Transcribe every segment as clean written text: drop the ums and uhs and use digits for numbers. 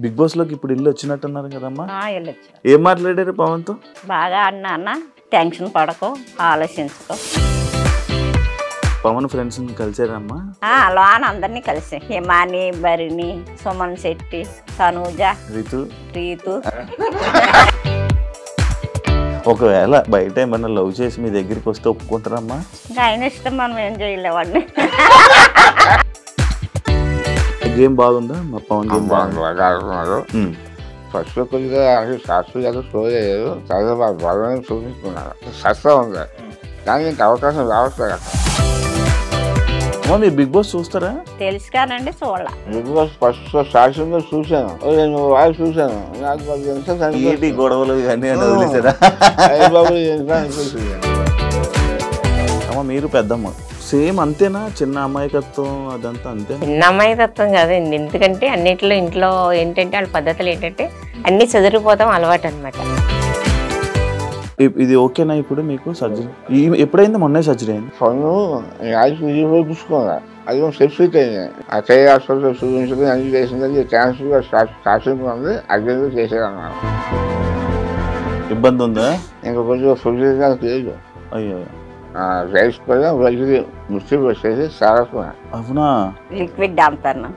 Big boss లోకి ఇప్పుడు ఇల్లు వచ్చినట్టున్నారు కదమ్మా. వెళ్ళొచ్చు. ఏం మాట్లాడారు పవన్ తో? బాగా అన్న టెన్షన్ పడకు, ఆలోచించుకో. పవన్ ఫ్రెండ్స్ కలిసారమ్మా? లోన్ అందరినీ కలిసి హిమాని, భరిణి, సుమన్ శెట్టి, తనూజ, రీతు. ఒకవేళ బయట ఏమన్నా లవ్ చేసి మీ దగ్గరికి వస్తే ఒప్పుకుంటారమ్మా? ఇంకా ఆయన ఇష్టం, మనం ఏం చేయలేవాడిని. గేమ్ బాగుందా మా పవన్? గేమ్ బాగున్నారు. ఫస్ట్ కొద్దిగా శాస్త్రి గారు షో చేయలేదు, తర్వాత బలం చూపించుకున్నారు. సస్తా ఉంది కానీ ఇంక అవకాశం రావట్లేదు అక్కడ. మీరు బిగ్ బాస్ చూస్తారా? తెలుసు కానండి, చూడాల. బిగ్ బాస్ ఫస్ట్ స్టార్టింగ్ లో చూశాను, 2 వారాలు చూశాను. నాకు గొడవలు ఇవన్నీ వదిలేసారా? అమ్మ మీరు పెద్దమ్మ, సేమ్ అంతేనా? చిన్న అమాయకత్వం అదంతా అంతే? చిన్న అమాయకత్వం కాదండి, ఎందుకంటే అన్నింటిలో ఇంట్లో ఏంటంటే వాళ్ళ పద్ధతులు ఏంటంటే అన్ని చదిరిపోతాం అలవాటు అనమాట. ఇది ఓకేనా ఇప్పుడు మీకు? సర్జరీ ఎప్పుడైంది? మొన్నే సర్జరీ అయింది. పన్ను చూసుకోవాలి, అది సెప్సిక్ అయింది. ఆ కై హాస్పిటల్ చూపించుకుని అన్ని చేసింది, క్యాన్సర్ స్టార్టింగ్ ఉంది, అగ్ని చేసేదన్నారు. ఇబ్బంది ఉందా? ఇంకా కొంచెం ఫుడ్ లేదు. అయ్యో, రైస్ కూడా వెళ్ళి ముస్తి వచ్చేసి సారకున్నా. అవునా? లిక్విడ్ అంటాను.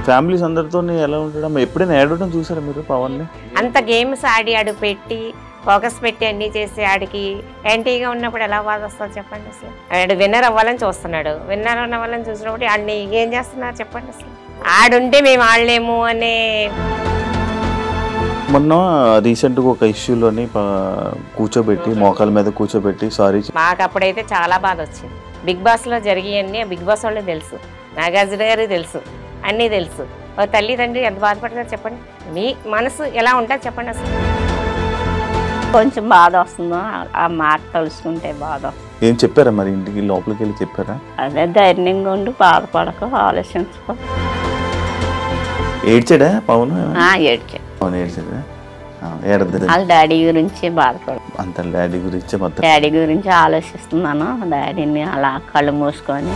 ఫ్యామిలీస్ అందరితో ఎలా ఉండడం? ఎప్పుడైనా ఏడవడం చూసారా మీరు పవన్ ని? అంత గేమ్స్ ఆడి ఆడు పెట్టి ఫోకస్ పెట్టి అన్ని చేసి ఆడికి యాంటీగా ఉన్నప్పుడు ఎలా బాధ వస్తుంది చెప్పండి. అసలు ఆడు విన్నర్ అవ్వాలని చూస్తున్నాడు, విన్నర్ అవ్వాలని చూసినప్పుడు ఆడిని ఏం చేస్తున్నారు చెప్పండి. అసలు ఆడుంటే మేము ఆడలేము అనే. మొన్న రీసెంట్ గా ఒక ఇష్యూలోని కూర్చోబెట్టి, మోకాల మీద కూర్చోబెట్టి సారీ. మాకు అప్పుడైతే చాలా బాధ వచ్చింది. బిగ్ బాస్ లో జరిగాయన్నీ బిగ్ బాస్ వాళ్ళకి తెలుసు, నాగార్జున గారికి తెలుసు, అన్నీ తెలుసు. తల్లిదండ్రి ఎంత బాధపడతారు చెప్పండి, మీ మనసు ఎలా ఉంటుంది చెప్పండి. అసలు కొంచెం బాధ వస్తుందో ఆ మాట తలుసుకుంటే బాధ. ఏం చెప్పారా మరి? ఇంటికి లోపలికి వెళ్ళి చెప్పారా? అదే ధైర్యంగా ఉండి బాధపడక, ఆలోచించుకో. ఏడ్చాడా పవన్? ఏడ్చాడు. పవన్ ఏడ్చాడా? వాళ్ళ డాడీ గురించి బాధపడు. అంత డాడీ గురించి మొత్తం డాడీ గురించి ఆలోచిస్తున్నాను. డాడీని అలా కళ్ళు మూసుకొని.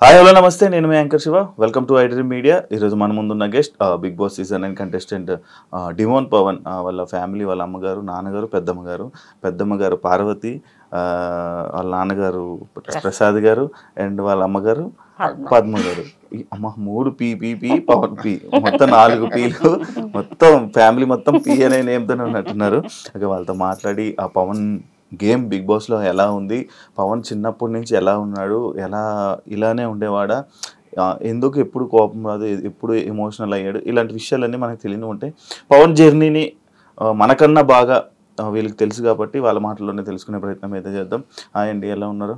హాయ్ హలో నమస్తే, నేను మీ anchor Shiva. Welcome to iDream media. ఈరోజు మన ముందున్న guest Bigg Boss season 9 contestant Demon Pavan. వాళ్ళ ఫ్యామిలీ, వాళ్ళ అమ్మగారు, నాన్నగారు, పెద్దమ్మ గారు పార్వతి, వాళ్ళ నాన్నగారు ప్రసాద్ గారు, అండ్ వాళ్ళ అమ్మగారు పద్మ గారు. అమ్మ 3 పీ పవన్ పీ, మొత్తం 4 పీలు. మొత్తం ఫ్యామిలీ మొత్తం పీ అనే నేమ్తోనే ఉన్నట్టున్నారు. ఓకే, వాళ్ళతో మాట్లాడి ఆ పవన్ గేమ్ బిగ్ బాస్లో ఎలా ఉంది, పవన్ చిన్నప్పటి నుంచి ఎలా ఉన్నాడు, ఇలానే ఉండేవాడా, ఎందుకు ఎప్పుడు కోపం రాదు, ఎప్పుడు ఎమోషనల్ అయ్యాడు, ఇలాంటి విషయాలన్నీ మనకు తెలియని ఉంటాయి. పవన్ జర్నీని మనకన్నా బాగా వీళ్ళకి తెలుసు కాబట్టి వాళ్ళ మాటల్లోనే తెలుసుకునే ప్రయత్నం అయితే చేద్దాం. హాయ్ అండి, ఎలా ఉన్నారు?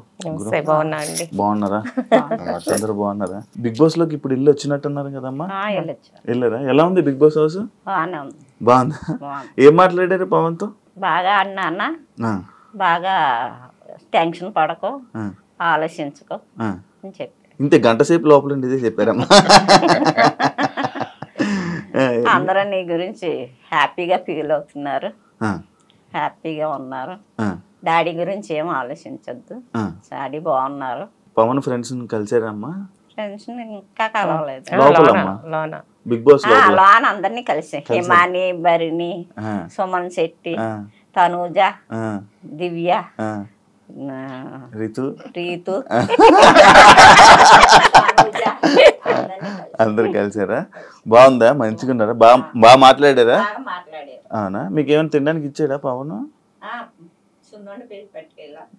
బాగున్నారా? అందరూ బాగున్నారా? బిగ్ బాస్ లోకి ఇప్పుడు ఇల్లు వచ్చినట్టున్నారు కదమ్మా, వెళ్ళారా? ఎలా ఉంది బిగ్ బాస్ హౌస్? బాగుందా? ఏం మాట్లాడారు పవన్ తో? బాగా అన్న బాగా టెన్షన్ పడకు, ఆలోచించుకో అని చెప్పి. ఇంతే గంట సేపు లోపల ఇదే చెప్పారమ్మా. అందరూ నీ గురించి హ్యాపీగా ఫీల్ అవుతున్నారు, హ్యాపీగా ఉన్నారు. డాడీ గురించి ఏం ఆలోచించద్దు, డాడీ బాగున్నారు. పవన్ ఫ్రెండ్స్ కలిసారమ్మా? ఫ్రెండ్స్ ఇంకా కలవలేదు. బిగ్ బాస్ లోన్ అందరినీ కలిసి హిమాని, భరిణి, సుమన్ శెట్టి, తనూజ, దివ్య, రీతు అందరు కలిసారా? బాగుందా? మంచిగా ఉన్నారా? బాగా మాట్లాడారా? అవునా? మీకు ఏమైనా తినడానికి ఇచ్చాడా పవన్?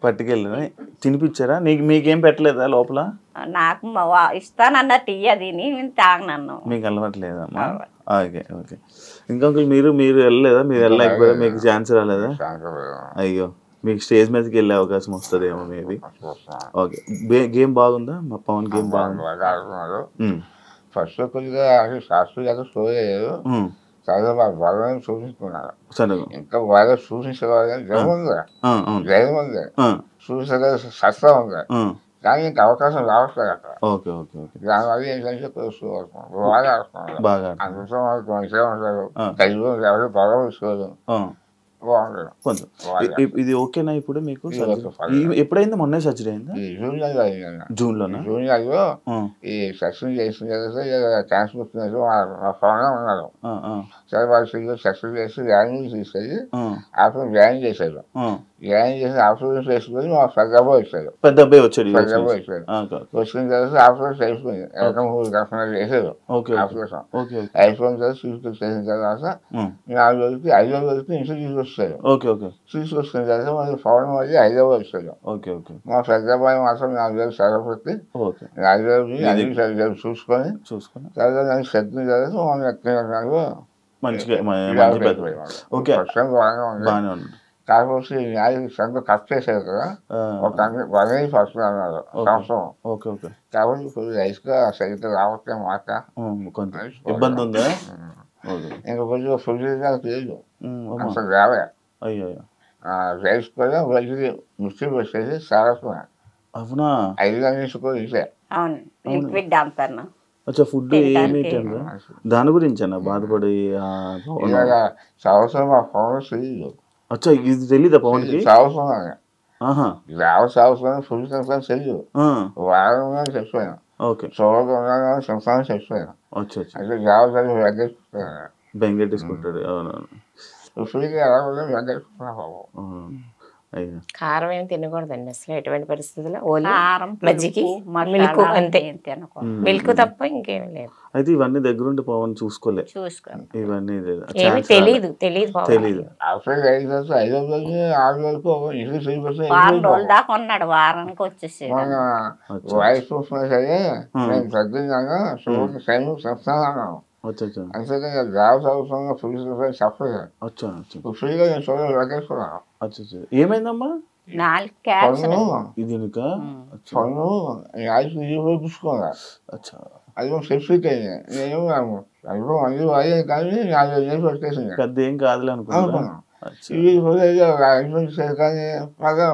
పట్టుకెళ్ళా తినిపించారా? మీకేం పెట్టలేదా లోపల? నాకు ఇస్తానన్న టీ అది తాగనన్ను. మీకు అలవాట్లేదమ్మా? Okay okay. ఇంకొకరు మీరు వెళ్ళలేదా? మీరు వెళ్ళలేకపోయారా? మీకు ఛాన్స్ రాలేదా? అయ్యో, మీకు స్టేజ్ మీదకి వెళ్ళే అవకాశం వస్తుందేమో మేబీ. ఓకే, గేమ్ బాగుందా మా పవన్? గేమ్ బాగుంది. ఫస్ట్ కొద్దిగా శాస్త్రి గారు షో చేయలేదు, తర్వాత బలం చూపించుకున్నారు. ఇంకా బాగా చూపించేవారు కానీ జయం ఉంది చూసే సస్తా ఉంది కానీ ఇంకా అవకాశం రావట్లేదు అక్కడ. దానివల్ల ఏంటంటే బాగా ఆడుతున్నారు, అందులో మంచిగా ఉంటారు, కలిసి ఎవరు బాగా తీసుకోదు. బాగుంటుంది. కొంచెం బాగా. ఇది ఓకేనా ఇప్పుడు మీకు ఇది సర్జరీ? ఓకే, పర్లేదు. ఎప్పుడైంది? మొన్నే సర్జరీ అయిందా? ఈ జూనియర్ అయిందన్న. జూన్లోనా? జూనియర్లో ఆ, ఈ సక్సెస్ చేసిన తర్వాత క్యాన్సర్ వచ్చినట్టు మా ఫోన్లో ఉన్నారు. ఆ, ఆ, సరే వాళ్ళు సక్సెస్ చేసి వ్యాన్ తీసుకెళ్ళి ఆ, ఆఫ్టర్ జాయిన్ చేశారు. ఆ. జాయిన్ చేసి ఆఫ్టర్ చేసుకొని మా పెద్దబాబు వచ్చారు. పెద్ద అబ్బాయి వచ్చాడు US పెద్దబాబు నుంచి. వచ్చారు. ఆ, ఓకే వచ్చిన తర్వాత ఆఫ్టర్ అయిపోయింది. ఎక్కడ 3 గంటలు చేశారు ఓకే ఓకే ఆపరేషన్. ఓకే అయిపోయిన తర్వాత తీసుకొచ్చేసిన తర్వాత 4 రోజులకి 5వ రోజుకి ఇంటికి తీసుకొస్తారు. ఓకే ఓకే తీసుకొచ్చిన తర్వాత మళ్ళీ ఫోన్ మళ్ళీ హైదరాబాద్ వచ్చారు. ఓకే ఓకే మా పెద్దబాయి మాత్రం 4 రోజులు సెలవు పెట్టి ఓకే 4 రోజులు అన్ని సరిగ్గా చూసుకొని చూసుకున్నా తర్వాత నన్ను చెప్పిన తర్వాత మనం ఎక్కడ మంచిగా మంచి పెద్ద ఓకే బాగానే ఉంది. బాగానే ఉంది. కాకపోతే ఈ న్యాయం సంత కట్ చేశారు కదా, ఆ, ఒక 1% అన్నారు సంవత్సరం. ఓకే ఓకే కాబట్టి కొద్దిగా రైస్గా సరిగ్గా రావట్లే మాట. కొంచెం ఇబ్బంది ఉందా? ఓకే. ఇంకా కొద్దిగా ఫుడ్ లేదు అమ్మా. అసలు రావే. అయ్యో అయ్యో. రైస్ కూడా మంచిది మిక్సీ వచ్చేసి సారస్వా అవునా? 5 గంటల కూడా ఇదే. అవును, లిక్విడ్ అంతాను. అచ్చా, ఫుడ్ ఏమి తినరా? దాని గురించి అన్న బాధపడి ఇలాగ సంవత్సరం మా ఫోన్ తెలియదు. అచ్చా, ఇది తెలీదా పవన్కి? సంవత్సరం ఆహా, సంవత్సరం ఫుడ్ కనుక తెలియదు. వారంగా చచ్చిపోయాను. ఓకే. చూడకుండా సంవత్సరం చచ్చిపోయాను. అచ్చా అచ్చా, అంటే జాగ్రత్తగా వెగ్గేసుకున్నాను. బెంగెట్టేసుకుంటాడు. అవునవును. ఫ్రీగా ఎలా ఉందో వెగ్గేసుకున్నాను. అయ్యా, కారం ఏమి తినకూడదండి అసలు ఎటువంటి పరిస్థితుల్లో. ఓన్లీ కారం, మజ్జిగి, పులుపు, మిల్క్ మసాలా అంతే. ఏం తినకూడదు. మిల్క్ తప్ప ఇంకేమీ లేదు. అయితే ఇవన్నీ దగ్గరుండి పవన్ చూసుకోలే? చూసుకోండి. ఇవన్నీ ఏమి తెలీదు పాపం. తెలీదు. అసలు 5 రోజులు 5 రోజులు 6 వరకు ఇంటికి తిరిగి వారం రోజుల దాకా ఉన్నాడు, వారానికి వచ్చేసి మన వాయిస్ చూసినా సరే నేను తగ్గిందాక షుగర్ సైన్ చెప్తాను. అచ్చా అచ్చా అంతేకాని జాబ్ అవసరంగా ఫ్రీ చెప్పలేదు. అచ్చా అచ్చా ఫ్రీగా నేను షుగర్ వెగ్గేసుకున్నాను. అచ్చా అచ్చా. ఏమైందమ్మా? 4 క్యాన్సర్. పన్ను ఇది నీకా? అచ్చా పన్ను యాజ్ చూపించుకున్నా. అచ్చా. అది సెఫ్ట్ అయింది. నేను అందులో అన్ని వాయి కానీ 4 నెలలు వచ్చేసింది. పెద్ద ఏం కాదులే అనుకున్నా. అనుకున్నాను అచ్చా. ఇవి కూడా కానీ బాగా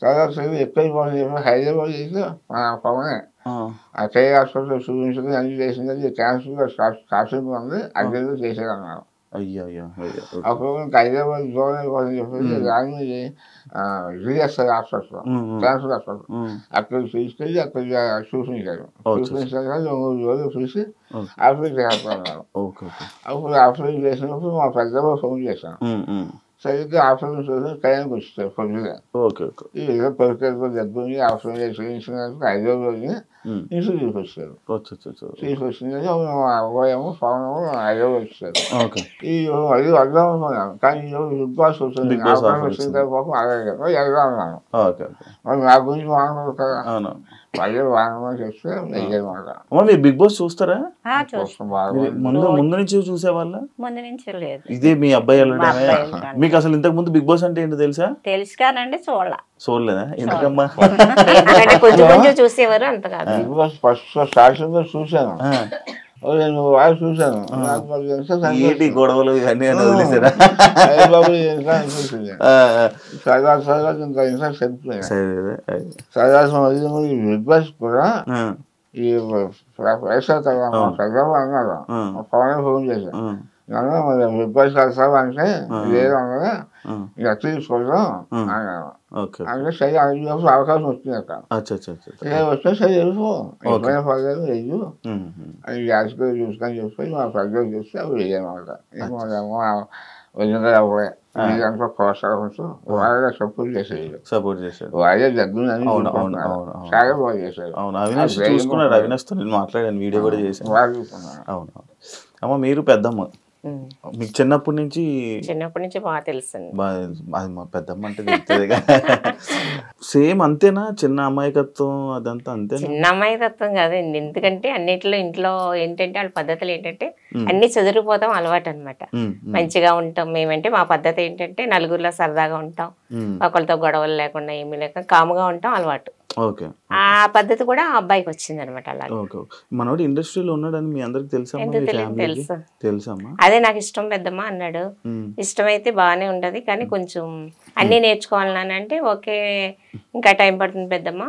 చాలా ఎక్కువైపోయింది. హైదరాబాద్ చేసి మన పవనే ఆ, ఆ చేయి హాస్పిటల్ చూపించుకుని అన్ని చేసింది. క్యాన్సర్ స్టార్టింగ్ ఉంది, అన్ని చేసేదన్నారు. అయ్యో అయ్యో అయ్యో. అప్పుడు హైదరాబాద్ దూరం అయిపోతుంది చెప్పేసి దాన్ని జిఎస్ఐ హాస్పిటల్, క్యాన్సర్ హాస్పిటల్ అక్కడ తీసుకెళ్ళి అక్కడ చూపించారు. చూపించాక 3 రోజులు చూసి ఆపరేషన్ చేస్తున్నారు. Okay okay. అప్పుడు ఆపరేషన్ చేసినప్పుడు మా పెద్దమ్మ ఫోన్ చేశాను. సరిగ్గా ఆపరేషన్ చూసి టైంకి వచ్చారు పొద్దుగా. Okay okay. ఈ ఏదో పరిస్థితుల్లో దెబ్బని ఆపరేషన్ చేయించినందుకు 5వ రోజుని ఇంటికి తీసుకొచ్చారు. అచ్చా అచ్చా. తీసుకొచ్చిందని అబ్బాయేమో పవనేమో 5వ వచ్చారు. ఓకే. ఈ అది వద్దాం అనుకున్నాను కానీ బిగ్ బాస్ వచ్చింది. Big Boss offer వచ్చిన తర్వాత అలాగే వెళ్దాం అన్నాను. Okay okay. మరి నా గురించి వాడకూడదు కదా, అవును. మళ్ళీ వాడమని చెప్తే నెయ్యమాట. అమ్మా, మీరు బిగ్ బాస్ చూస్తారా? చూస్తాం. ముందు నుంచి చూసేవాళ్ళ? ముందు నుంచి లేదు. ఇదే మీ అబ్బాయి వెళ్ళడమే? మా అబ్బాయి వెళ్ళడం. మీకు అసలు ఇంతకు ముందు బిగ్ బాస్ అంటే ఏంటో తెలుసా? తెలుసు కానండి, చూడలేదా? ఎందుకమ్మా? ఎందుకంటే కొంచెం చూసేవారు, అంత కాదు. బిగ్ బాస్ ఫస్ట్ స్టార్టింగ్ లో చూశాను. నేను వాడు చూశాను. నాకు మరి ఏంటి గొడవలు ఇవన్నీ అని వదిలేసారా? బాబు అనిపించింది. సరదా ఇంకా ఇంకా చెప్పలేదు. సరదా బిగ్ బాస్ కూడా ఈ వైఎస్ఆర్ చంద్రబాబు అన్నారు. పవన్ ఫోన్ చేశాను. నన్ను మరి బిగ్ బాస్ వెళ్తావు అంటే లేదు అన్నది ఇక తీసుకుంటాం అన్నాను. అంటే సరే అడిగినప్పుడు అవకాశం వచ్చింది అక్కడ. వస్తే సరే వెళ్ళిపో, ఎప్పుడైనా పర్లేదు వెయ్యు అని గ్యాస్కి చూసుకొని చెప్పి మా పెద్దలు చూస్తే అవి వేయనమాట. వదిలిగా అవ్వడే దాంట్లో ప్రోత్సాహంతో వాళ్ళే సపోర్ట్ చేసేది. వాళ్ళే దగ్గర చాలా బాగా చేశారు. అవినాష్తో నేను మాట్లాడాను, వీడియో కూడా చేశాను. అవును. అమ్మ, మీరు పెద్దమ్మ, మీకు చిన్నప్పటి నుంచి బాగా తెలుసు. అది మా పెద్దమ్మ అంటే తెలుస్తుంది. సేమ్ అంతేనా? చిన్న అమాయకత్వం అదంతా అంతేనా? చిన్న అమాయకత్వం కాదండి. ఎందుకంటే అన్నిట్లో ఇంట్లో ఏంటంటే వాళ్ళ పద్ధతులు ఏంటంటే అన్ని చదువుకుపోతాం అలవాటు అనమాట. మంచిగా ఉంటాం మేమంటే. మా పద్ధతి ఏంటంటే నలుగురిలో సరదాగా ఉంటాం, ఒకరితో గొడవలు లేకుండా ఏమీ లేక కాముగా ఉంటాం అలవాటు. ఓకే. ఆ పద్ధతి కూడా ఆ అబ్బాయికి వచ్చింది అనమాట. అలాగే ఓకే. మనోడు ఇండస్ట్రీలో ఉన్నాడని మీ అందరికి తెలుసా? ఎందుకు తెలియదు, తెలుసు. తెలుసమ్మా? అదే నాకు ఇష్టం పెద్దమ్మ అన్నాడు. ఇష్టమైతే బాగానే ఉంటది కానీ కొంచెం అన్నీ నేర్చుకోవాలని అంటే ఓకే ఇంకా టైం పడుతుంది పెద్దమ్మ,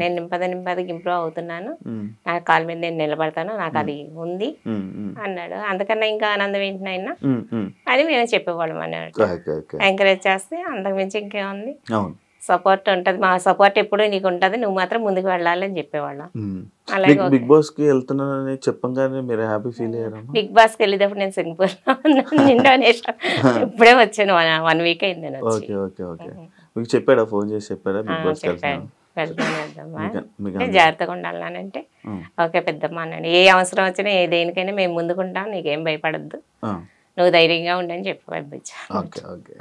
నేను నింపదికి ఇంప్రూవ్ అవుతున్నాను, నా కాళ్ళ మీద నేను నిలబడతాను, నాకు అది ఉంది అన్నాడు. అందుకన్నా ఇంకా ఆనందం ఏంటి నాయన అని మేము చెప్పేవాళ్ళం అన్నట్టు. ఎంకరేజ్ చేస్తే అంతకు మించి ఇంకేముంది, సపోర్ట్ ఉంటది, మా సపోర్ట్ ఎప్పుడు నీకు ఉంటది, నువ్వు మాత్రం ముందుకు వెళ్ళాలి అని చెప్పేవాళ్ళం. అలాగే బిగ్ బాస్ కి వెళ్తున్నానని చెప్పంగానే మీరు హ్యాపీ ఫీల్ అయ్యారా? బిగ్ బాస్ కి వెళ్ళేటప్పుడు నేను సింగపూర్ ఇండోనేషియా ఇప్పుడే వచ్చాను, 1 వీక్ అయింది నేను వచ్చి. Okay okay okay. మీకు చెప్పాడా, ఫోన్ చేసి చెప్పాడా బిగ్ బాస్ కి వెళ్తున్నాను? జాగ్రత్తగా ఉండాలంటే ఓకే పెద్దమ్మ అన్నాడు. ఏ అవసరం వచ్చినా ఏ దేనికైనా మేము ముందుకుంటాం, నీకేం భయపడద్దు, నువ్వు ధైర్యంగా ఉండని చెప్పి పంపించా. Okay okay.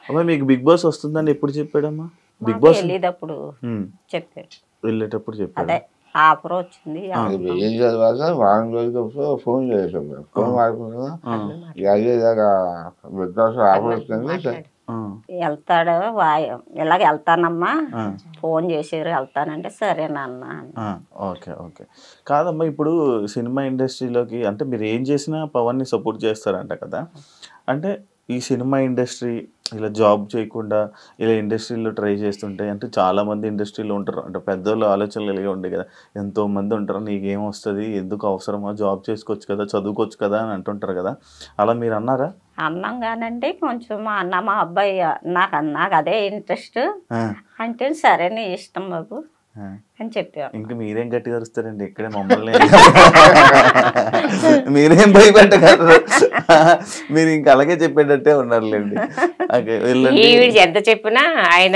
అమ్మా మీకు బిగ్ బాస్ వస్తుందని ఎప్పుడు చెప్పాడమ్మా? బిగ్ బాస్ వెళ్ళేటప్పుడు చెప్పాడు, వెళ్ళేటప్పుడు చెప్పాడు. ఆఫర్ వచ్చింది ఏం తర్వాత వారం రోజులప్పుడు ఫోన్ చేసాము, ఫోన్ మాట్లాడుకున్నా బిగ్ బాస్ ఆఫర్ వస్తుంది వెళ్తాడు, ఇలాగ వెళ్తానమ్మా, ఫోన్ చేసారు వెళ్తానంటే సరేనన్నా. Okay okay. కాదమ్మా ఇప్పుడు సినిమా ఇండస్ట్రీలోకి అంటే మీరు ఏం చేసినా పవన్ని సపోర్ట్ చేస్తారంట కదా, అంటే ఈ సినిమా ఇండస్ట్రీ ఇలా జాబ్ చేయకుండా ఇలా ఇండస్ట్రీలో ట్రై చేస్తుంటే అంటే చాలామంది ఇండస్ట్రీలో ఉంటారు, అంటే పెద్దోళ్ళు ఆలోచనలు కలిగి ఉండే కదా, ఎంతోమంది ఉంటారు, నీకేం వస్తుంది, ఎందుకు అవసరమా, జాబ్ చేసుకోవచ్చు కదా, చదువుకోవచ్చు కదా అని అంటుంటారు కదా, అలా మీరు అన్నారా? అన్నాం కానండి కొంచెం అన్న మా అబ్బాయి నాకు అదే ఇంట్రెస్ట్ అంటే సరే నీ ఇష్టం బాబు అని చెప్పారు. ఇంకా మీరేం గట్టిగా అరుస్తారండి, ఇక్కడే మమ్మల్ని మీరేం భయపెట్టగలరు, మీరు ఇంకా అలాగే చెప్పేటట్టే ఉన్నారులేండి. ఎంత చెప్పినా ఆయన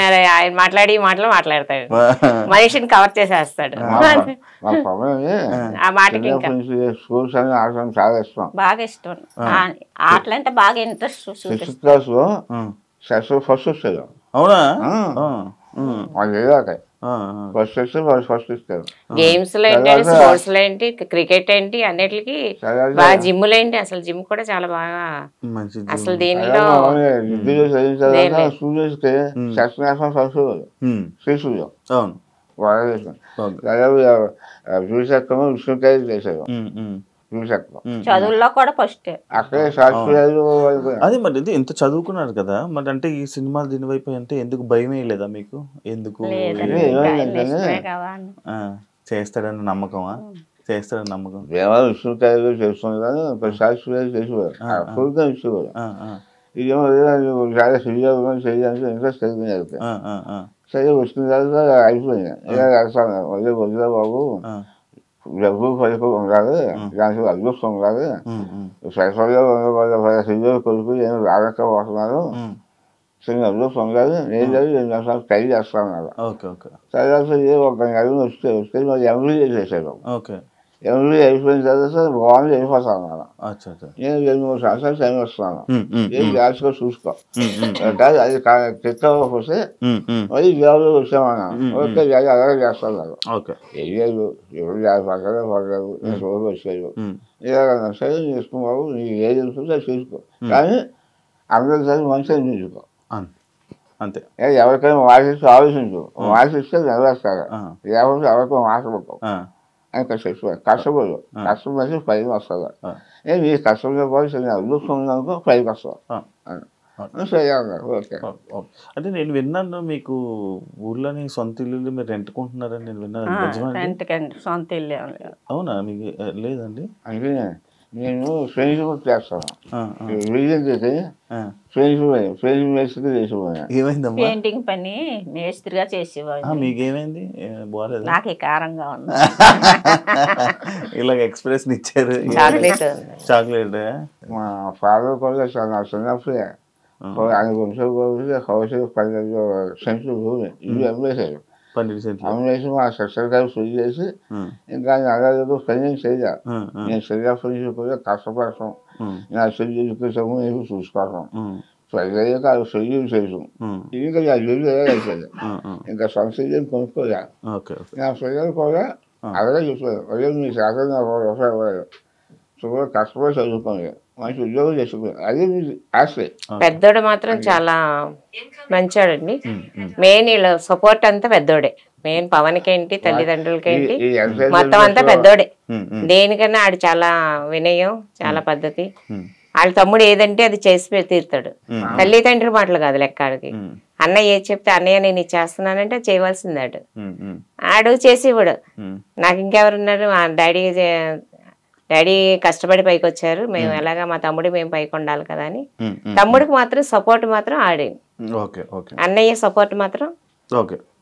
మాట్లాడి మాటలు మాట్లాడతాడు, మనిషిని కవర్ చేసేస్తాడు. ఆ మాటకి చాలా ఇష్టం, బాగా ఇష్టం ఆటలంటే బాగా ఇంట్రెస్ట్. ఫస్ట్ వస్తుంది. అవునా? ఫస్ట్ ఇస్తారు. గేమ్స్ లో ఏంటి, స్పోర్ట్స్ లో ఏంటి, క్రికెట్ ఏంటి, అన్నిటికి బాగా జిమ్ లో ఏంటి, అసలు జిమ్ కూడా చాలా బాగా అసలు దీనిలో విష్ణుకాయ చేశారు, చదువుల్లో కూడా ఫస్ట్. అదే మరి ఎంత చదువుకున్నారు కదా, మరి అంటే ఈ సినిమా దీని వైపు అంటే ఎందుకు భయమే లేదా మీకు? ఎందుకు చేస్తాడని నమ్మకమా? చేస్తాడని నమ్మకం. దేవాలయం విష్ణుకాయలు చేస్తుంది కానీ సాక్షి చేసేవారు, ఇచ్చేవారు. ఇదేమో చాలా చేయాలని చేయడానికి ఇంట్రెస్ట్ కలిగింది. సరే వచ్చిన తర్వాత అయిపోయింది, వదిలే బాబు డబ్బు పైపు ఉండాలి, దానికి అదృష్టం ఉండాలి, సైఫర్లో కొడుకు నేను రాలేకపోతున్నారు, చిన్న అదృష్టం ఉండాలి, నేను 2 నిమిషాలు ట్రై చేస్తాను. తర్వాత ఒక నెల వస్తే మరి ఎంబీఏ చేశాను. ఎంబీఏ అయిపోయిన తర్వాత బాగుంది అయిపోతాను. నేను 2-3 సంవత్సరాలు టైం వస్తున్నాను, ఏం జాగ్రత్తగా చూసుకో, అది తెచ్చకపోతే మరి జాబ్లో వచ్చామన్నాను. ఓకే అలాగే చేస్తాను. వెయ్యారు ఎవరు పక్కనే పడలేదు, నేను రోజు వచ్చాను, ఇలాగ సరే చేసుకున్నావు, నీకు ఏది ఉంటుందో చూసుకో, కానీ అందరిసారి మంచిగా చూసుకో అంతే. ఎవరికైనా వాసిస్తూ ఆలోచించు, వాసిస్తే నెరవేరుతారు, లేకపోతే ఎవరికైనా మాట్లాడుకో అని కష్టపడు, కష్టపడి పైకి వస్తుంది. నీ కష్టంతో పాటు చిన్న అదృష్టం ఉందనుకో పైకి వస్తావు. అంటే నేను విన్నాను మీకు ఊర్లోని సొంత ఇల్లు మీరు రెంట్కుంటున్నారని నేను విన్నాను. సొంత ఇల్లు అవునా? మీకు లేదండి? అంటే నేను ఫ్రెండ్షిప్ చేస్తాను, ఏమైందమ్మా? పెయింటింగ్ పని మేస్త్రిగా చేసేవాడు. మీకేమైంది? బాగాలేదు, నాకు కారంగా ఉంది. ఇలాగ ఎక్స్ప్రెస్ ఇచ్చారు, చాక్లెట్. మా ఫాదర్ కూడా చిన్నప్పుడే ఆయన వంశం హౌస్ 12 సెంట్లు భూమి ఇల్లు అమ్మేశారు. 12 సెంట్లు అమ్మేసి మా సిస్టర్ గారు ఫుల్ చేసి ఇంకా అలాగే పని చేయాలి. నేను చిన్నప్పటి నుంచి కూడా కష్టపడతాం, నా చెల్లి ఎడ్యుకేషన్ నేను చూసుకోవటం, పెళ్ళయ్యాక అది చెల్లి చేయడం, ఇంకా నా చెల్లి అయిపోయింది, ఇంకా సొంత చెల్లిని కొనుక్కోలే. నా పిల్లలు కూడా అలాగే చెప్పారు, అదే మీ శాతం నాకు రూపాయలు చూడ కష్టపడి చదువుకోండి, మంచి ఉద్యోగం చేసుకున్నాను, అది మీ ఆశే. పెద్దోడు మాత్రం చాలా మంచోడండి, మెయిన్ వీళ్ళ సపోర్ట్ అంతా పెద్దోడే. మెయిన్ పవన్కి ఏంటి తల్లిదండ్రులకి ఏంటి మొత్తం అంతా పెద్దోడే. దేనికన్నా ఆడు చాలా వినయం, చాలా పద్ధతి. వాళ్ళ తమ్ముడు ఏదంటే అది చేసి తీరుతాడు. తల్లిదండ్రుల మాటలు కాదు లెక్క ఆడికి. అన్నయ్య ఏది చెప్తే అన్నయ్య నేను ఇది చేస్తున్నానంటే చేయవలసింది ఆడు. ఆడు చేసి ఇవ్వడు. నాకు ఇంకెవరున్నారు, డాడీ కష్టపడి పైకి వచ్చారు, మేము ఎలాగా మా తమ్ముడు మేము పైకి ఉండాలి కదా అని. తమ్ముడికి మాత్రం సపోర్ట్ మాత్రం ఆడే. అన్నయ్య సపోర్ట్ మాత్రం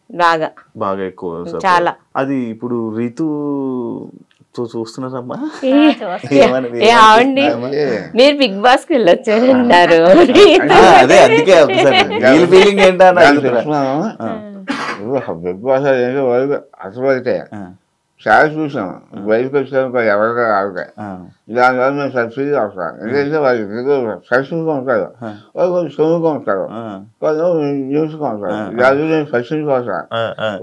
బాగా బాగా ఎక్కువ చాలా. అది ఇప్పుడు రీతు చూస్తున్నారమ్మా, మీరు బిగ్ బాస్ కి వెళ్ళొచ్చారన్నారు. అదే అందుకే ఫీలింగ్ ఏంటన్నా బిగ్ బాస్ అసలు అయితే చాలా చూసాం. బయటకు వచ్చాము ఎవరిగా ఆవిడ దానివల్ల మేము సబ్సిడీ అవసరం. ఎందుకంటే వాళ్ళు సక్సెస్గా ఉంటారు, వాళ్ళు కొంచెం సొమ్ముగా ఉంటారు, కొంచెం న్యూస్గా ఉంటారు. దాని నేను సబ్సిడీ అవసరం.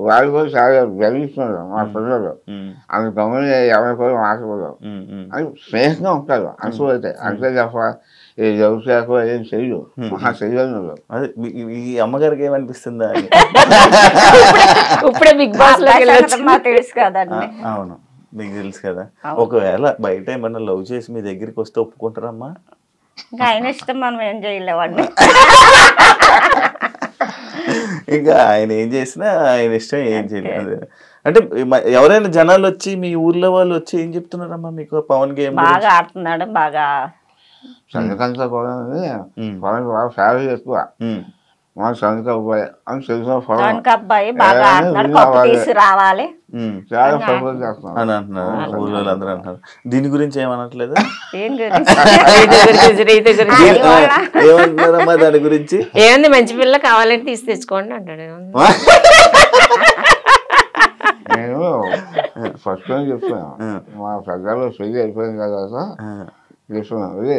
వాళ్ళు కూడా చాలా గర్విస్తున్నారు మా పిల్లలు. అంత గమని ఎవరి కూడా మాట్లాడదు అని స్నేహంగా ఉంటారు. అనుకోవైతే అంతే తప్ప వ్యవసాయ ఏం చెయ్యు, మహా చెయ్యను. అదే ఈ అమ్మగారికి ఏమనిపిస్తుందా ఇప్పుడే బిగ్ బాస్ తెలుసు కదండి. అవును, మీకు తెలుసు కదా. ఒకవేళ బయట ఏమన్నా లవ్ చేసి మీ దగ్గరికి వస్తే ఒప్పుకుంటారమ్మా? ఇంకా ఆయన ఇష్టం, మనం ఏం చేయలేవండి. ఇంకా ఆయన ఏం చేసినా ఆయన ఇష్టం, ఏం చేయలేదు. అంటే ఎవరైనా జనాలు వచ్చి మీ ఊర్లో వాళ్ళు వచ్చి ఏం చెప్తున్నారమ్మా మీకు పవన్ గేమ్ బాగా ఆడుతున్నాడు, బాగా సంతకంతా కూడా పవన్ బాగా ఫ్యామిలీ ఎక్కువ. మా సంతక అబ్బాయి అని తెలిసిన అబ్బాయి బాగా ఆడుతున్నాడు, కప్పు తీసి రావాలి చాలా సపోర్ట్ చేస్తున్నాం అని అంటున్నారు ఊళ్ళో అందరూ అంటున్నారు. దీని గురించి ఏమనట్లేదు? ఏమంటున్నారమ్మా దాని గురించి? ఏముంది, మంచి పిల్ల కావాలంటే తీసి తెచ్చుకోండి అంటాడు. నేను ఫస్ట్ టైం చెప్తాను, మా పెద్దలు పెళ్లి అయిపోయిన తర్వాత చెప్తున్నాను, అదే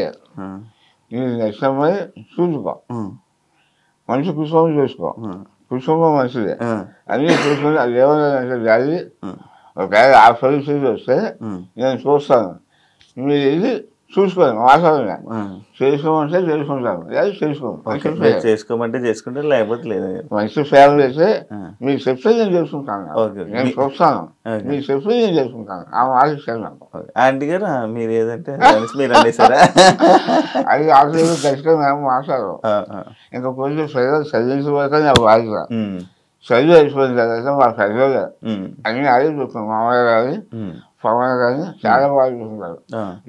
నేను నెక్స్ట్ అమ్మాయి చూసుకో, మంచి కుటుంబం చేసుకో, కుటుంబం మంచిదే అన్నీ చూసుకొని అది ఏమన్నా జాలి ఒకవేళ ఆ పరిస్థితి వస్తే నేను చూస్తాను, మీరు ఇది చూసుకోండి, మాట్లాడమే చేసుకోమంటే చేసుకుంటాను, లేదు చేసుకోమంటే చేసుకుంటే లేకపోతే లేదు. మంచి ఫ్యామిలీ అయితే మీకు చెప్తే నేను చేసుకుంటాను, నేను చూస్తాను, మీకు చెప్తే నేను చేసుకుంటాను. ఆ ఆలోచన ఆంటీ గారు మీరు ఏదంటే మీరు అనేసారా? అది ఆలోచన ఖచ్చితంగా మేము మాట్లాడరు. ఇంకా కొంచెం ప్రజలు చదివించబోతే నాకు బాధ్యత. చదువు అయిపోయిన తర్వాత మా ప్రజలు అన్ని అదే చూస్తున్నాం. మామయ్య కానీ పవన్ కానీ చాలా బాగా చూసుకుంటారు.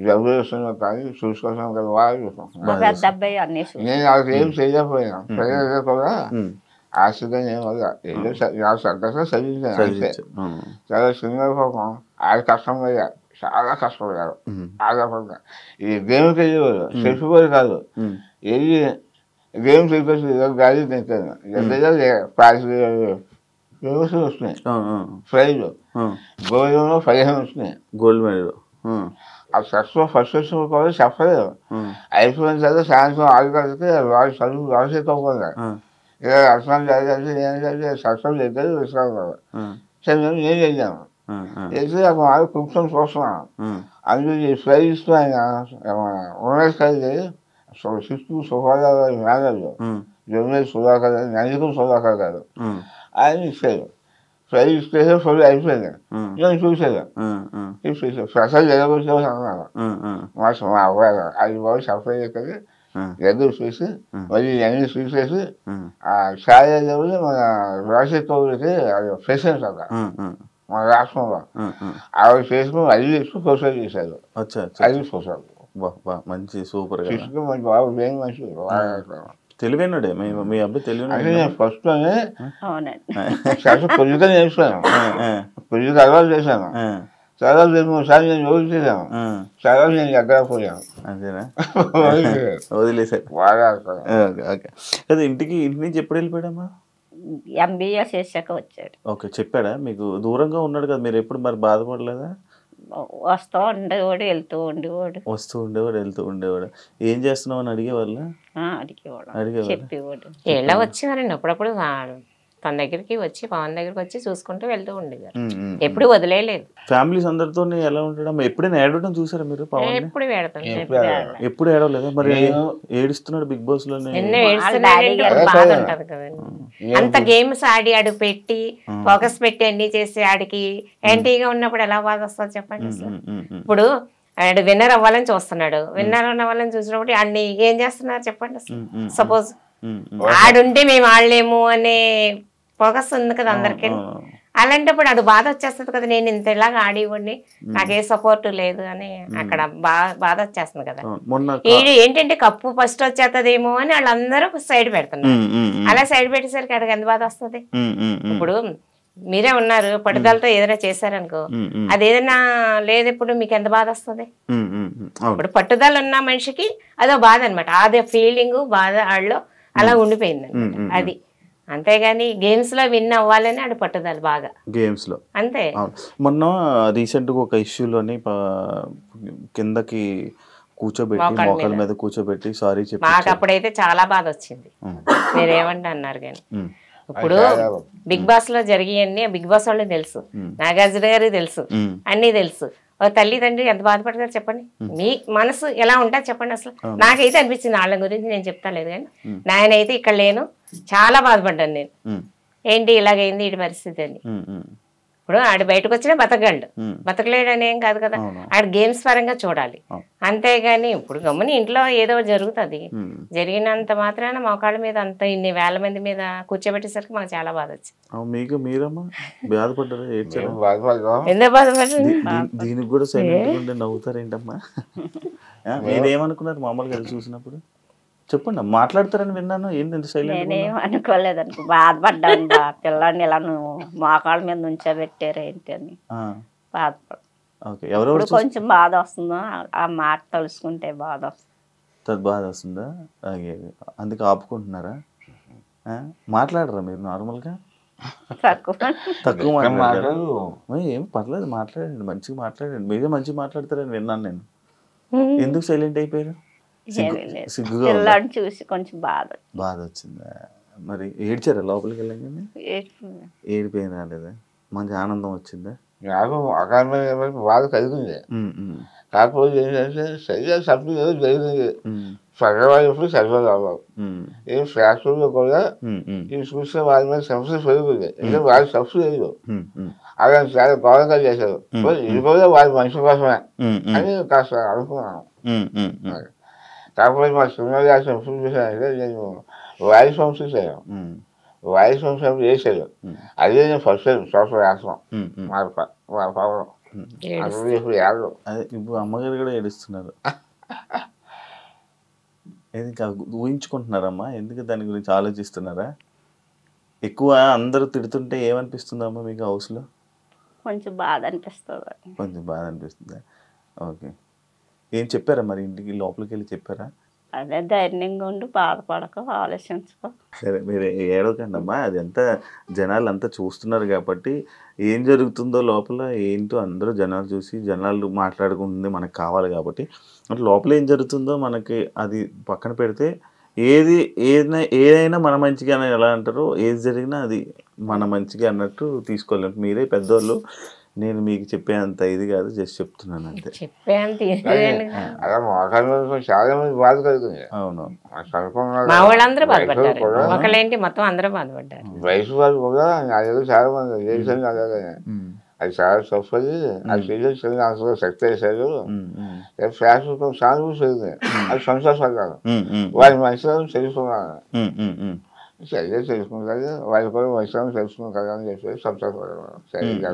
జబ్బు చేస్తున్నా కానీ చూసుకోవడం కదా బాగా చూసుకుంటున్నాను. నేను వాళ్ళకి ఏం చేయకపోయినా ప్రజలు కూడా ఆశగా నేను ఏదో సంతోషంగా చదివించాను. చాలా చిన్న పాపం ఆడ కష్టమయ్యా, చాలా కష్టపడ్డారు. ఆధారపడ్డా ఈ గేమ్కి వెళ్ళేవారు, చెప్పుకోరు కాదు, ఏది గేమ్ చెప్పేసి గాలి తింటాను. ఫేమస్ వస్తున్నాయి ప్రైజ్, గోల్డ్లో 15 వస్తున్నాయి, గోల్డ్ మెడల్. ఆ ఫస్ట్ వచ్చిన కూడా చెప్పలేదు. అయిపోయిన తర్వాత సాయంత్రం 6 గంటలకి వాళ్ళు చదువు రాసేకపోతే ఇలా అర్థం చదివి ఏం చదివి సక్సెస్ చేస్తే విశ్రాంతి సరే నేను చేశాను. చేసి అక్కడ వాళ్ళు కూర్చొని చూస్తున్నాను. అందులో ఈ ప్రైజ్ ఇస్తూ ఆయన ఉన్నత స్థాయి శిస్తు సుఖాలు మేనేజర్ జొన్నెల్ సుధాకర్ గారు, నందికం సుధాకర్ గారు ఆయన ఇచ్చారు. ప్రైజ్ ఇస్తే ఫుల్ అయిపోయింది. నేను చూసాను, స్పెషల్ జరగవచ్చు అన్నారు. మా అబ్బాయి అది బాబు సప్లై చేస్తుంది, ఎదురు చూసి మళ్ళీ అన్ని చూసేసి ఆ ఛాయలు మన రాజశేఖర్కి అది ప్రెసిడెంట్ అక్కడ మన రాష్ట్రంలో ఆవిడ చేసుకుని అది చేసుకుని ప్రొసైడ్ చేశారు. అది ప్రొసైడ్ మంచి సూపర్ మంచి బాబు ఏం మంచి తెలివైనడే మీ అబ్బాయి. తెలివైన ఫస్ట్ కొద్దిగా నేర్చుకున్నాను, కొద్దిగా అలవాటు చేశాను. చాలా 3 సార్లు నేను యోగి చేశాను, చాలా నేను ఎక్కడ పోయాను. అంతేనా? వదిలేసారు బాగా. ఇంటి నుంచి ఎప్పుడు వెళ్ళిపోయాడమ్మా? MBA చేశాక వచ్చాడు. ఓకే, చెప్పాడా మీకు? దూరంగా ఉన్నాడు కదా, మీరు ఎప్పుడు మరి బాధపడలేదా? వస్తూ ఉండేవాడు, వెళ్తూ ఉండేవాడు, వస్తూ ఉండేవాడు, వెళ్తూ ఉండేవాడు. ఏం చేస్తున్నావు అని అడిగేవాళ్ళ? అడిగేవాడు, చెప్పేవాడు. ఎలా వచ్చేవారండి అప్పుడప్పుడు తన దగ్గరికి వచ్చి పవన్ దగ్గరికి వచ్చి చూసుకుంటూ వెళ్తూ ఉండేవారు. ఎప్పుడు వదిలేయలేదు. ఫ్యామిలీస్ అందరితో ఎలా ఉంటాడు? ఎప్పుడైనా ఏడవడం చూసారా మీరు? పవన్ ఎప్పుడు పెడతాను, ఎప్పుడు ఏడవలేదా? మరి ఏడుస్తున్నాడు బిగ్ బాస్ లో. ఎన్నో ఏడుస్తున్నాడు, బాధ ఉంటది కదండి. అంత గేమ్స్ ఆడి ఆడు పెట్టి ఫోకస్ పెట్టి అన్ని చేసి ఆడికి యాంటీగా ఉన్నప్పుడు ఎలా బాధ వస్తుంది చెప్పండి అసలు. ఇప్పుడు ఆడు విన్నర్ అవ్వాలని చూస్తున్నాడు, విన్నర్ అవ్వాలని చూసినప్పుడు ఆడిని ఏం చేస్తున్నారు చెప్పండి అసలు. సపోజ్ ఆడుంటే మేము ఆడలేము అనే ఫోకస్ ఉంది కదా అందరికి. అలాంటప్పుడు అది బాధ వచ్చేస్తుంది కదా, నేను ఇంత ఇలాగా ఆడివ్వండి నాకే సపోర్ట్ లేదు అని అక్కడ బాధ వచ్చేస్తుంది కదా. ఏంటంటే కప్పు ఫస్ట్ వచ్చేస్తుందేమో అని వాళ్ళందరూ సైడ్ పెడుతున్నారు. అలా సైడ్ పెట్టేసరికి అక్కడికి ఎంత బాధ వస్తుంది. ఇప్పుడు మీరే ఉన్నారు, పట్టుదలతో ఏదైనా చేశారనుకో, అదేదైనా లేదు ఇప్పుడు మీకు ఎంత బాధ వస్తుంది. ఇప్పుడు పట్టుదల ఉన్న మనిషికి అదో బాధ అనమాట, అదే ఫీలింగ్ బాధ ఆడలో అలా ఉండిపోయింది అనమాట. అది అంతేగాని గేమ్స్ లో విన్ అవ్వాలని ఆడు పట్టుదల బాగా గేమ్స్ లో అంతే. మొన్న రీసెంట్ గా ఒక ఇష్యూలోని కిందకి కూర్చోబెట్టి మోకాళ్ళ మీద కూర్చోబెట్టి సారీ చెప్పి మాకు అప్పుడైతే చాలా బాధ వచ్చింది. మీరేమంటే అన్నారు కానీ ఇప్పుడు బిగ్ బాస్ లో జరిగాయన్నీ బిగ్ బాస్ వాళ్ళకి తెలుసు, నాగార్జున గారికి తెలుసు, అన్ని తెలుసు. తల్లిదండ్రి ఎంత బాధపడతారు చెప్పండి, మీ మనసు ఎలా ఉంటుంది చెప్పండి అసలు. నాకైతే అనిపించింది, వాళ్ళ గురించి నేను చెప్తా లేదు కానీ నాయనైతే ఇక్కడ లేను, చాలా బాధపడ్డాను నేను. ఏంటి ఇలాగైంది ఈ పరిస్థితి అని. ఇప్పుడు ఆడు బయటకు వచ్చినా బతకగలడు, బతకలేడు అని ఏం కాదు కదా. ఆడు గేమ్స్ పరంగా చూడాలి అంతేగాని ఇప్పుడు గమ్ముని ఇంట్లో ఏదో జరుగుతుంది, జరిగినంత మాత్రాన మోకాళ్ళ మీద అంత ఇన్ని వేల మంది మీద కూర్చోబెట్టేసరికి మాకు చాలా బాధ వచ్చింది. మీకు మీరమ్మా బాధపడ్డారు? ఎందుకు బాధపడ్డారు? దీనికి కూడా సైలెంట్ నవ్వుతారు ఏంటమ్మా? మీరేమనుకున్నారు మామూలుగా చూసినప్పుడు? చెప్పండి, మాట్లాడతారని విన్నాను. ఏంటి సైలెంట్? నేనేం అనుకోలేదు అనుకో, బాధపడ్డాను. పిల్లాడిని ఇలా నువ్వు మోకాళ్ళ మీద నుంచోబెట్టారు ఏంటి అని బాధపడు. కొంచెం బాధ వస్తుందో ఆ మాట తలుసుకుంటే బాధ వస్తుంది. బాధ వస్తుందా? అందుకే ఆపుకుంటున్నారా? మాట్లాడరా మీరు నార్మల్గా? తక్కువ మాట్లాడారు. ఏం పర్లేదు, మాట్లాడండి, మంచిగా మాట్లాడండి. మీరే మంచిగా మాట్లాడతారని విన్నాను నేను. ఎందుకు సైలెంట్ అయిపోయారు? సిగ్గుగా చూసి కొంచెం బాధ వచ్చిందా? మరి ఏడ్చారా లోపలికి వెళ్ళగానే? ఏడిపోయిన రాలేదా? మంచి ఆనందం వచ్చిందా? నాకు అకారణమైన బాధ కలిగింది. కాకపోతే ఏంటంటే సరిగా సభ్యులు ఏదో జరిగింది, సగవాళ్ళు ఎప్పుడు సరిగ్గా అవ్వవు. ఏం శాస్త్రంలో కూడా ఇవి చూస్తే వాళ్ళ మీద సమస్య పెరుగుతుంది, ఎందుకంటే వాళ్ళ సబ్సిడీ లేదు. అలా చాలా గౌరవంగా చేశారు. ఇది కూడా వాళ్ళ మనిషి కోసమే అని కాస్త అనుకున్నాను. కాకపోతే మా సినిమా చేసిన ఎప్పుడు చూసానంటే నేను వాయిస్ హోమ్స్ చూసాను. వాయిస్ హోమ్స్ ఎప్పుడు చేశాడు, అదే నేను ఫస్ట్ టైం సోషల్ వేస్తాం మా పవన్. ఇప్పుడు ఏడు ఇప్పుడు అమ్మగారు కూడా ఏడుస్తున్నారు. ఊహించుకుంటున్నారమ్మా? ఎందుకు దాని గురించి ఆలోచిస్తున్నారా? ఎక్కువ అందరూ తిడుతుంటే ఏమనిపిస్తుందమ్మా మీకు హౌస్లో? కొంచెం బాధ అనిపిస్తుంది. కొంచెం బాధ అనిపిస్తుందా? ఓకే. ఏం చెప్పారా మరి ఇంటికి లోపలికి వెళ్ళి చెప్పారా? అదే ధైర్యంగా ఉండి బాధపడక ఆలోచించుకో. సరే మీరు ఏడవకండి అమ్మా, అది అంతా జనాలు అంతా చూస్తున్నారు కాబట్టి ఏం జరుగుతుందో లోపల ఏంటో అందరూ జనాలు చూసి జనాలు మాట్లాడుకుంటుంది మనకు కావాలి కాబట్టి అంటే లోపల ఏం జరుగుతుందో మనకి అది పక్కన పెడితే ఏదైనా మన మంచిగా అని ఎలా అంటారో ఏది జరిగినా అది మన మంచిగా అన్నట్టు తీసుకోలేము. మీరే పెద్దోళ్ళు, నేను మీకు చెప్పేంత ఇది కాదు, జస్ట్ చెప్తున్నాను అంతే. అలా మోకాళ్ళ చాలా మంది బాధ కలుగుతుంది. అవును, మా వాళ్ళందరూ బాధపడ్డారు, ఒకళ్ళేంటి మొత్తం అందరూ బాధపడ్డారు. వయసు వాళ్ళు కూడా అదేదో చాలా మంది చేశాను అలాగే, అది చాలా తప్పది. అది చేసేసి అందులో శక్తి వేశారు, ఫ్యాషన్ సానుభూతి జరిగింది, అది సంతోషపడ్డాను. వారి మనుషులను తెలుసుకున్నాను, సరిగ్గా తెలుసుకుంటారు, వాళ్ళు కూడా మనుషులను తెలుసుకుంటారు అని చెప్పి సంతోషపడ్డాను. సరిగ్గా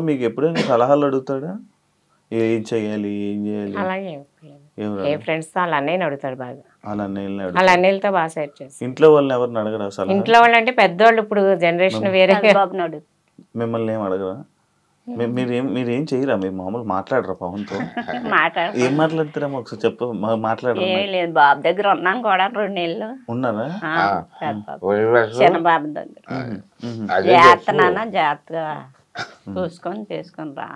మీకు ఎప్పుడైనా సలహాలు అడుగుతాడా? ఏం చెయ్యాలి, ఏం చేయాలి? అలాగే ఏ ఫ్రెండ్స్ తో వాళ్ళ అన్నయ్యని అడుగుతాడు బాగా, వాళ్ళ అన్నయ్యతో బాగా సెట్ చేసి. ఇంట్లో వాళ్ళని ఎవరిని అడగరా? ఇంట్లో వాళ్ళు అంటే పెద్దవాళ్ళు, ఇప్పుడు జనరేషన్ వేరే. మిమ్మల్ని ఏం అడగరా? మీరేం చేయరా? మీరు మామూలు మాట్లాడరా పవన్తో? ఏం మాట్లాడతారమ్మా ఒకసారి చెప్పు, మాట్లాడరా? బాబు దగ్గర ఉన్నాం కూడా 2 నెలలు ఉన్నారా? చిన్న బాబు దగ్గర జాగ్రత్త జాగ్రత్తగా చూసుకొని చేసుకొని రా.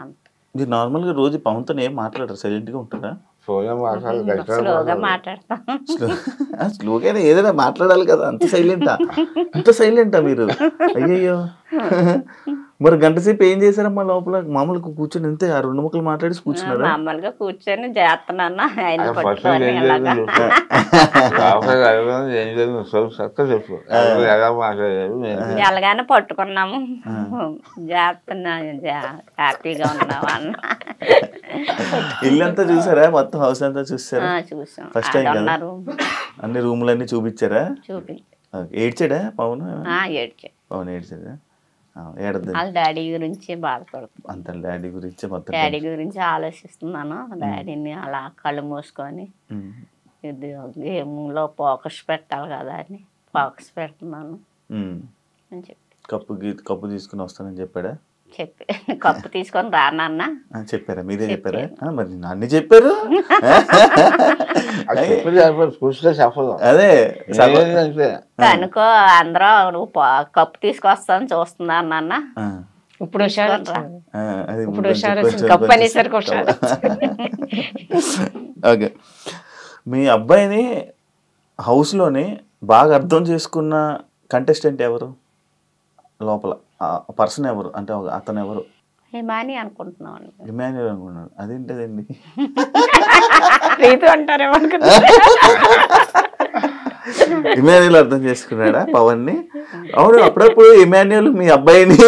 మీరు నార్మల్గా రోజు పవన్తో ఏం మాట్లాడరు, సైలెంట్గా ఉంటారా? ఫోన్లో మాట్లాడి స్లోగా మాట్లాడతాం. స్లోగానే ఏదైనా మాట్లాడాలి కదా, అంత సైలెంటా మీరు? అయ్యయ్యో. మరి గంట సేపు ఏం చేశారమ్మా లోపల? మామూలుగా కూర్చొని అంతే ఆ 2 ముక్కలు మాట్లాడి కూర్చున్నారా? మామూలుగా కూర్చొని చేస్తున్నాను ఆయన ఫస్ట్ పట్టుకొని ఏం ఇలాగా. చెప్పు ఎలా మాట్లాడారు ఎలాగానే పట్టుకున్నాము, చేస్తున్నా, హ్యాపీగా ఉన్నాము అన్న. ఇల్లంతా చూసారా? మొత్తం హౌస్ అంతా చూసారా? చూసాం. ఫస్ట్ టైం కదా? ఉన్నారు, అన్ని రూములన్నీ చూపించారా? చూపించి ఏడ్చాడా పవన్? ఏడ్చా. పవన్ ఏడ్చాడా? ఏడద్దు. వాళ్ళ డాడీ గురించి బాధపడుతుంది. అంత డాడీ గురించి మొత్తం డాడీ గురించి ఆలోచిస్తున్నాను. డాడీని అలా కళ్ళు మూసుకొని ఇది గేమ్లో ఫోకస్ పెట్టాలి కదా అని ఫోకస్ పెడుతున్నాను అని చెప్పి కప్పు తీసుకుని వస్తానని చెప్పాడా? కప్పు తీసుకొని రానన్నా చెప్పారా? మీరే చెప్పారా? మరి అన్ని చెప్పారు. అదే అనుకో అందరూ నువ్వు కప్పు తీసుకొస్తాను చూస్తున్నాను అన్న. ఇప్పుడు కప్పు అనేసరికి హుషారు. ఓకే. మీ అబ్బాయిని హౌస్లోని బాగా అర్థం చేసుకున్న కంటెస్టెంట్ ఎవరు? లోపల పర్సన్ ఎవరు? అంటే అతను ఎవరు? హిమాని అనుకుంటున్నాను. హిమానియల్ అనుకున్నాడు. అదేంటదండి? అంటారేమో. ఇమాన్యుయల్ అర్థం చేసుకున్నాడా పవన్ ని? అవును, అప్పుడప్పుడు ఇమాన్యుయల్ మీ అబ్బాయిని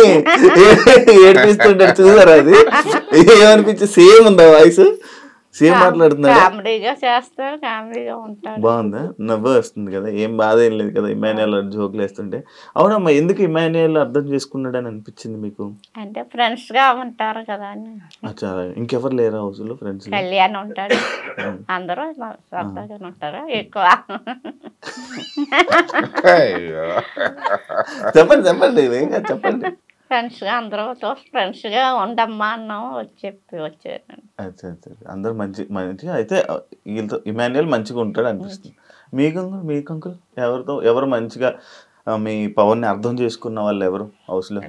ఏడిపిస్తుంటాడు, చూసారా? అది ఏమనిపించి సేమ్ ఉందా వాయిస్? సేమ్ మాట్లాడుతున్నాడు. కామెడీగా చేస్తాడు, కామెడీగా ఉంటాడు. బాగుందా? నవ్వు వస్తుంది కదా, ఏం బాధ ఏం లేదు కదా ఇమాన్యుయల్ జోకులు వేస్తుంటే? అవునమ్మా, ఎందుకు ఇమాన్యుయల్ అర్థం చేసుకున్నాడు అని అనిపించింది మీకు? అంటే ఫ్రెండ్స్ గా ఉంటారు కదా అని. అచ్చా, ఇంకెవరు లేరా హౌస్ లో ఫ్రెండ్స్? కళ్యాణ్ ఉంటాడు, అందరూ సరదాగా ఉంటారు ఎక్కువ. చెప్పండి చెప్పండి, చెప్పండి. ఫ్రెండ్స్ గా అందరూ ఫ్రెండ్స్ గా ఉండమ్మా అన్నాము, వచ్చారు. అందరు మంచిగా అయితే వీళ్ళతో ఇమాన్యుయల్ మంచిగా ఉంటాడు అనిపిస్తుంది. మీకు అంకుల్ ఎవరు మంచిగా మీ పవన్ ని అర్థం చేసుకున్న వాళ్ళు ఎవరు హౌస్ లో?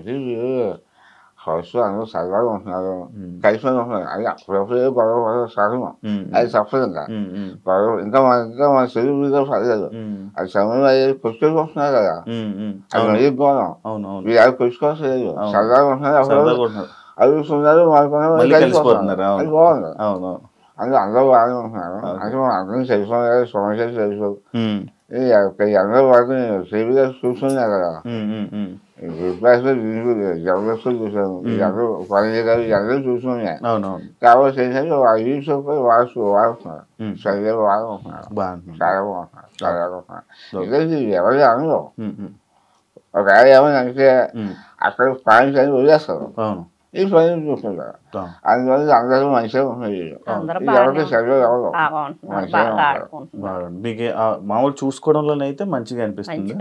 హౌస్ లో అందరూ సరదాగా ఉంటున్నారు, కలిసి ఉంటున్నారు. అది అప్పుడప్పుడు గొడవ సహజం, అది తప్పదు. గొడవ ఇంకా మన తెలుగు మీద పడలేదు. అది సమయం అయ్యేది కొట్టుకొని వస్తున్నారు కదా, అది మరీ గౌరవం. మీరు అది కొట్టుకోవట్లేదు, సరదాగా ఉంటున్నారు, అడుగుతున్నారు, కలిసిపోతున్నారు. అది బాగుంది. అందరూ బాగానే ఉంటున్నారు. అంటే మనం అందరం తెలుసుకోవాలి, సమస్యలు తెలుసు. అందరూ వాటిని టీవీగా చూస్తున్నారు కదా, జబర్దస్త్ చూసాను, అందరూ పని గారు అందరూ చూస్తున్నాయి. కాబట్టి ఏంటంటే యూట్యూబ్ వాడుతున్నారు, సరిగ్గా వాడుకుంటున్నారు, చాలా బాగుంటున్నారు, చాలా బాగుంటున్నారు. ఇది ఎవరి అనలో ఒక ఏమైనా అంటే అక్కడ పాయింట్స్ అని వదిలేస్తారు, ఈ పని చూస్తుంటారు. అందువల్ల అందరూ మంచిగా ఉంటున్నారు. ఎవరికి సరిగ్గా ఎవరు మీకు మామూలు చూసుకోవడంలోనైతే మంచిగా అనిపిస్తుంది.